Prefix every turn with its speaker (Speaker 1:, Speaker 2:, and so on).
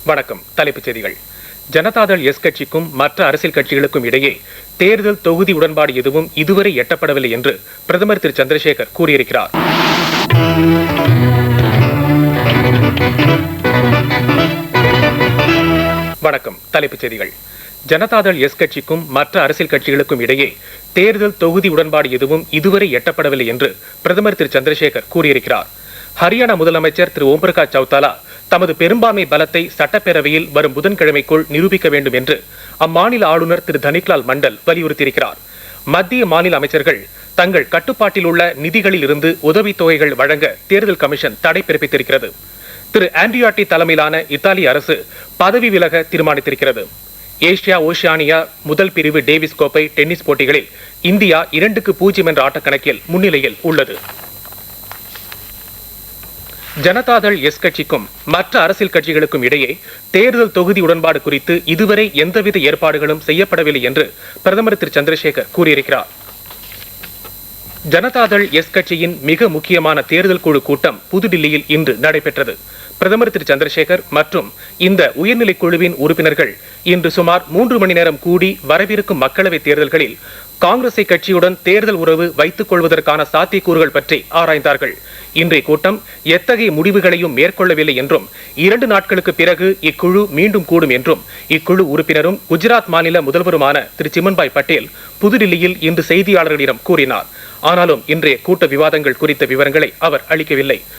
Speaker 1: வணக்கம். தலைப்புச் செய்திகள். ஜனதாதள் எஸ் கட்சிக்கும் மற்ற அரசியல் கட்சிகளுக்கும் இடையே தேர்தல் தொகுதி உடன்பாடு எதுவும் இதுவரை எட்டப்படவில்லை என்று பிரதமர் திரு சந்திரசேகர் கூறியிருக்கிறார். வணக்கம். தலைப்புச் செய்திகள். ஜனதாதள் எஸ் கட்சிக்கும் மற்ற அரசியல் கட்சிகளுக்கும் இடையே தேர்தல் தொகுதி உடன்பாடு எதுவும் இதுவரை எட்டப்படவில்லை என்று பிரதமர் திரு சந்திரசேகர் கூறியிருக்கிறார். ஹரியானா முதலமைச்சர் திரு ஓம் பிரகாஷ் சௌதாலா தமது பெரும்பான்மை பலத்தை சட்டப்பேரவையில் வரும் புதன்கிழமைக்குள் நிரூபிக்க வேண்டும் என்று அம்மாநில ஆளுநர் திரு தனிக்லால் மண்டல் வலியுறுத்தியிருக்கிறார். மத்திய மாநில அமைச்சர்கள் தங்கள் கட்டுப்பாட்டில் உள்ள நிதிகளில் இருந்து உதவித் தொகைகள் வழங்க தேர்தல் கமிஷன் தடை பிறப்பித்திருக்கிறது. திரு ஆண்ட்ரியாட்டி தலைமையிலான இத்தாலிய அரசு பதவி விலக தீர்மானித்திருக்கிறது. ஏசியா ஓஷியானியா முதல் பிரிவு டேவிஸ் கோப்பை டென்னிஸ் போட்டிகளில் இந்தியா 2-0 என்ற ஆட்டக்கணக்கில் முன்னிலையில் உள்ளது. ஜனதாதள் எஸ் கட்சிக்கும் மற்ற அரசியல் கட்சிகளுக்கும் இடையே தேர்தல் தொகுதி உடன்பாடு குறித்து இதுவரை எந்தவித ஏற்பாடுகளும் செய்யப்படவில்லை என்று பிரதமர் திரு சந்திரசேகர் கூறியிருக்கிறார். ஜனதாதள் எஸ் கட்சியின் மிக முக்கியமான தேர்தல் குழு கூட்டம் புதுடில்லியில் இன்று நடைபெற்றது. பிரதமர் திரு சந்திரசேகர் மற்றும் இந்த உயர்நிலை குழுவின் உறுப்பினர்கள் இன்று சுமார் 3 மணி நேரம் கூடி வரவிருக்கும் மக்களவைத் தேர்தல்களில் காங்கிரஸை கட்சியுடன் தேர்தல் உறவு வைத்துக் கொள்வதற்கான சாத்தியக்கூறுகள் பற்றி ஆராய்ந்தார்கள். இன்றைய கூட்டம் எத்தகைய முடிவுகளையும் மேற்கொள்ளவில்லை என்றும் 2 நாட்களுக்கு பிறகு இக்குழு மீண்டும் கூடும் என்றும் இக்குழு உறுப்பினரும் குஜராத் மாநில முதல்வருமான திரு சிமன்பாய் பட்டேல் புதுடில்லியில் இன்று செய்தியாளர்களிடம் கூறினார். ஆனாலும் இன்றைய கூட்ட விவாதங்கள் குறித்த விவரங்களை அவர் அளிக்கவில்லை.